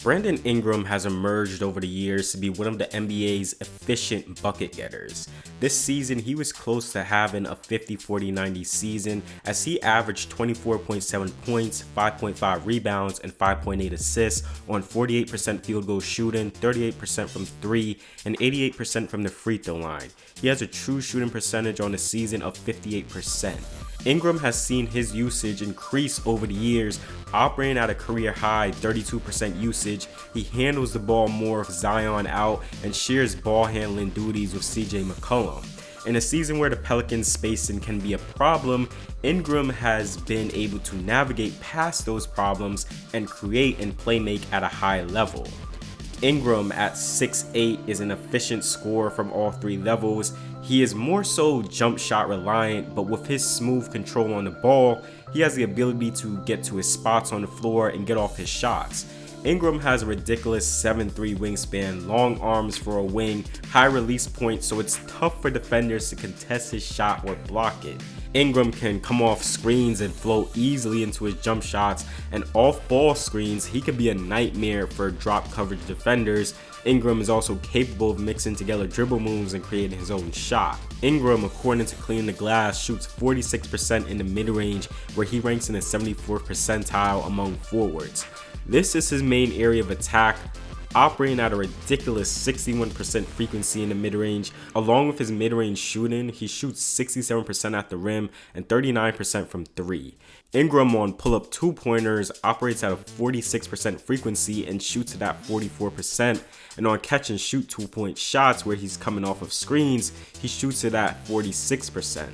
Brandon Ingram has emerged over the years to be one of the NBA's efficient bucket getters. This season, he was close to having a 50-40-90 season as he averaged 24.7 points, 5.5 rebounds, and 5.8 assists on 48% field goal shooting, 38% from 3, and 88% from the free throw line. He has a true shooting percentage on the season of 58%. Ingram has seen his usage increase over the years, operating at a career high 32% usage. He handles the ball more with Zion out and shares ball handling duties with CJ McCollum. In a season where the Pelicans' spacing can be a problem, Ingram has been able to navigate past those problems and create and play make at a high level. Ingram at 6'8" is an efficient scorer from all three levels. He is more so jump shot reliant, but with his smooth control on the ball, he has the ability to get to his spots on the floor and get off his shots. Ingram has a ridiculous 7'3" wingspan, long arms for a wing, high release point, so it's tough for defenders to contest his shot or block it. Ingram can come off screens and flow easily into his jump shots, and off-ball screens, he can be a nightmare for drop coverage defenders. Ingram is also capable of mixing together dribble moves and creating his own shot. Ingram, according to Clean the Glass, shoots 46% in the mid-range, where he ranks in the 74th percentile among forwards. This is his main area of attack, operating at a ridiculous 61% frequency in the mid-range. Along with his mid-range shooting, he shoots 67% at the rim and 39% from 3. Ingram on pull-up two-pointers operates at a 46% frequency and shoots at that 44%, and on catch-and-shoot two-point shots where he's coming off of screens, he shoots it at 46%.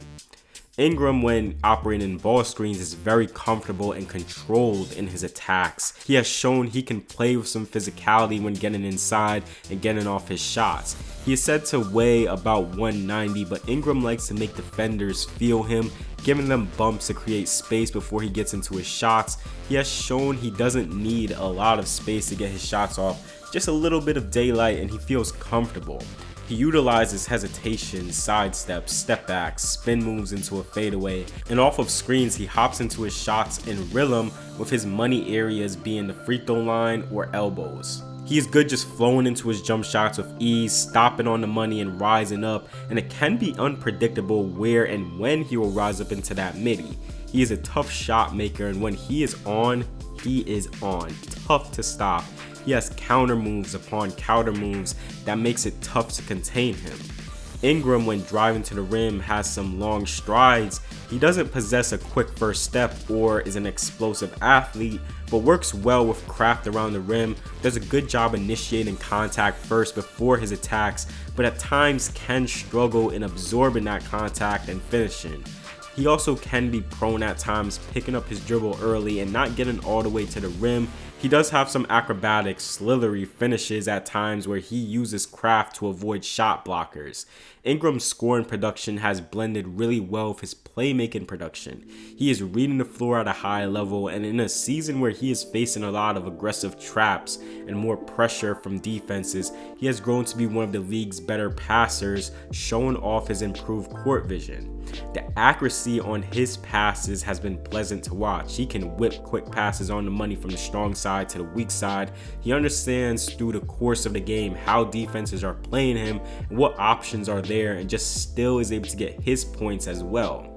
Ingram, when operating ball screens, is very comfortable and controlled in his attacks. He has shown he can play with some physicality when getting inside and getting off his shots. He is said to weigh about 190, but Ingram likes to make defenders feel him, giving them bumps to create space before he gets into his shots. He has shown he doesn't need a lot of space to get his shots off, just a little bit of daylight, and he feels comfortable. He utilizes hesitation, sidesteps, step backs, spin moves into a fadeaway, and off of screens he hops into his shots in rhythm, with his money areas being the free throw line or elbows. He is good just flowing into his jump shots with ease, stopping on the money and rising up, and it can be unpredictable where and when he will rise up into that midi. He is a tough shot maker, and when he is on, tough to stop. He has counter moves upon counter moves that makes it tough to contain him. Ingram, when driving to the rim, has some long strides. He doesn't possess a quick first step or is an explosive athlete, but works well with craft around the rim, does a good job initiating contact first before his attacks, but at times can struggle in absorbing that contact and finishing. He also can be prone at times picking up his dribble early and not getting all the way to the rim. He does have some acrobatic, slithery finishes at times where he uses craft to avoid shot blockers. Ingram's scoring production has blended really well with his playmaking production. He is reading the floor at a high level, and in a season where he is facing a lot of aggressive traps and more pressure from defenses, he has grown to be one of the league's better passers, showing off his improved court vision. The accuracy on his passes has been pleasant to watch. He can whip quick passes on the money from the strong side to the weak side. He understands through the course of the game how defenses are playing him and what options are there, and just still is able to get his points as well.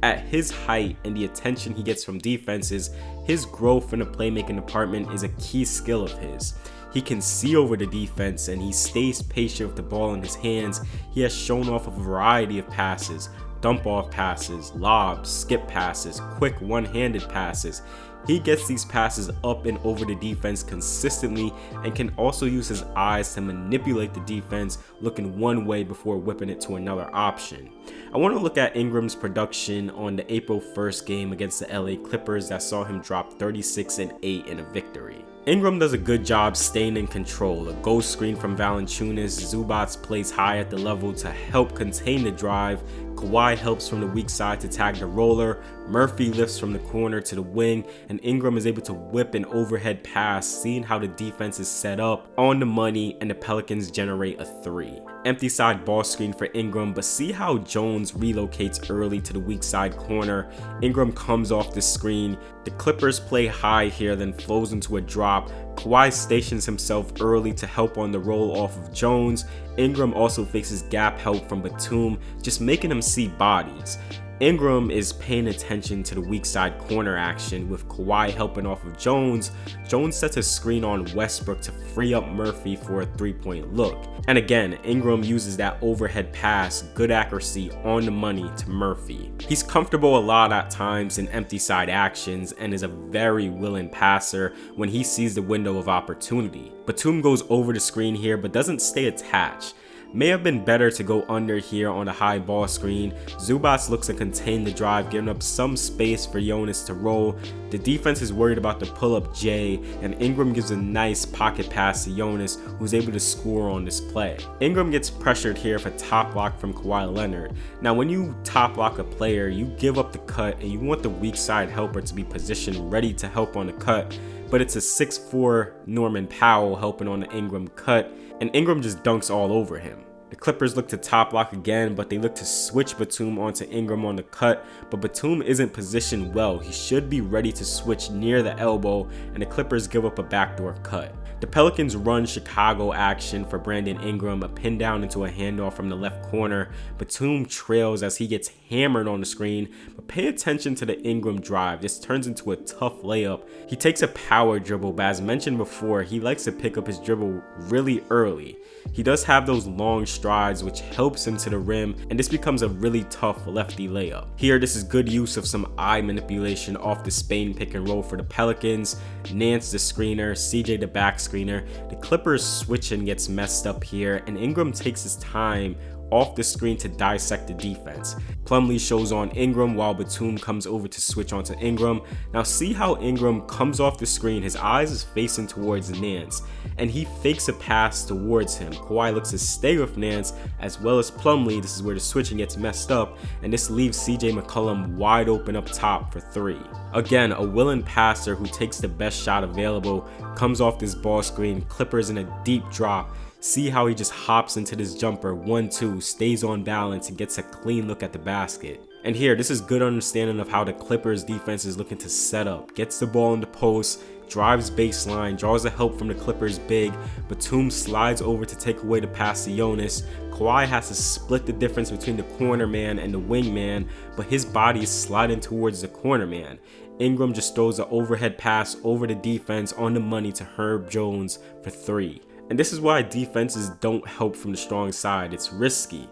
At his height and the attention he gets from defenses, his growth in the playmaking department is a key skill of his. He can see over the defense and he stays patient with the ball in his hands. He has shown off a variety of passes, dump off passes, lobs, skip passes, quick one-handed passes. He gets these passes up and over the defense consistently and can also use his eyes to manipulate the defense, looking one way before whipping it to another option. I want to look at Ingram's production on the April 1st game against the LA Clippers that saw him drop 36-8 in a victory. Ingram does a good job staying in control. A ghost screen from Valanciunas, Zubac plays high at the level to help contain the drive. Kawhi helps from the weak side to tag the roller. Murphy lifts from the corner to the wing, and Ingram is able to whip an overhead pass, seeing how the defense is set up on the money, and the Pelicans generate a 3. Empty side ball screen for Ingram, but see how Jones relocates early to the weak side corner. Ingram comes off the screen. The Clippers play high here, then flows into a drop. Kawhi stations himself early to help on the roll off of Jones. Ingram also faces gap help from Batum, just making him see bodies. Ingram is paying attention to the weak side corner action with Kawhi helping off of Jones. Jones sets a screen on Westbrook to free up Murphy for a three-point look. And again, Ingram uses that overhead pass, good accuracy, on the money to Murphy. He's comfortable a lot at times in empty side actions and is a very willing passer when he sees the window of opportunity. Batum goes over the screen here but doesn't stay attached. May have been better to go under here on a high ball screen. Zubac looks to contain the drive, giving up some space for Jonas to roll. The defense is worried about the pull-up J, and Ingram gives a nice pocket pass to Jonas, who's able to score on this play. Ingram gets pressured here for top block from Kawhi Leonard. Now, when you top block a player, you give up the cut, and you want the weak side helper to be positioned ready to help on the cut. But it's a 6'4" Norman Powell helping on the Ingram cut, and Ingram just dunks all over him. The Clippers look to top block again, but they look to switch Batum onto Ingram on the cut, but Batum isn't positioned well. He should be ready to switch near the elbow, and the Clippers give up a backdoor cut. The Pelicans run Chicago action for Brandon Ingram, a pin down into a handoff from the left corner. Batum trails as he gets hammered on the screen, but pay attention to the Ingram drive. This turns into a tough layup. He takes a power dribble, but as mentioned before, he likes to pick up his dribble really early. He does have those long strides which helps him to the rim, and this becomes a really tough lefty layup. Here, this is good use of some eye manipulation off the Spain pick and roll for the Pelicans. Nance the screener, CJ the back screener. The Clippers switch and gets messed up here, and Ingram takes his time off the screen to dissect the defense. Plumlee shows on Ingram while Batum comes over to switch onto Ingram. Now see how Ingram comes off the screen, his eyes is facing towards Nance, and he fakes a pass towards him. Kawhi looks to stay with Nance as well as Plumlee. This is where the switching gets messed up, and this leaves CJ McCollum wide open up top for three. Again, a willing passer who takes the best shot available, comes off this ball screen, Clippers in a deep drop. See how he just hops into this jumper, 1-2, stays on balance and gets a clean look at the basket. And here, this is good understanding of how the Clippers defense is looking to set up. Gets the ball in the post, drives baseline, draws the help from the Clippers big. Batum slides over to take away the pass to Jonas. Kawhi has to split the difference between the corner man and the wing man, but his body is sliding towards the corner man. Ingram just throws an overhead pass over the defense on the money to Herb Jones for three. And this is why defenses don't help from the strong side. It's risky.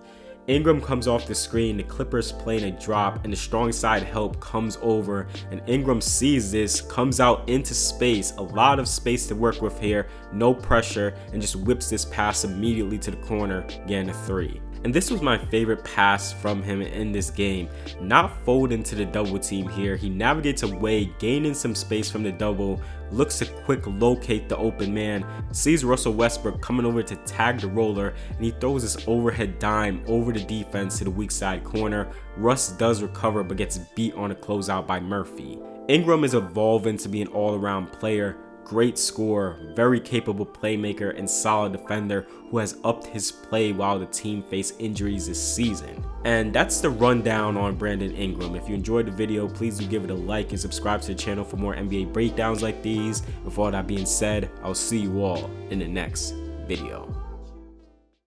Ingram comes off the screen, the Clippers playing a drop, and the strong side help comes over, and Ingram sees this, comes out into space, a lot of space to work with here, no pressure, and just whips this pass immediately to the corner, getting a three. And this was my favorite pass from him in this game. Not folding to the double team here. He navigates away, gaining some space from the double, looks to quick locate the open man, sees Russell Westbrook coming over to tag the roller, and he throws this overhead dime over the defense to the weak side corner. Russ does recover but gets beat on a closeout by Murphy. Ingram is evolving to be an all-around player. Great scorer, very capable playmaker, and solid defender who has upped his play while the team faced injuries this season. And that's the rundown on Brandon Ingram. If you enjoyed the video, please do give it a like and subscribe to the channel for more NBA breakdowns like these. With all that being said, I'll see you all in the next video.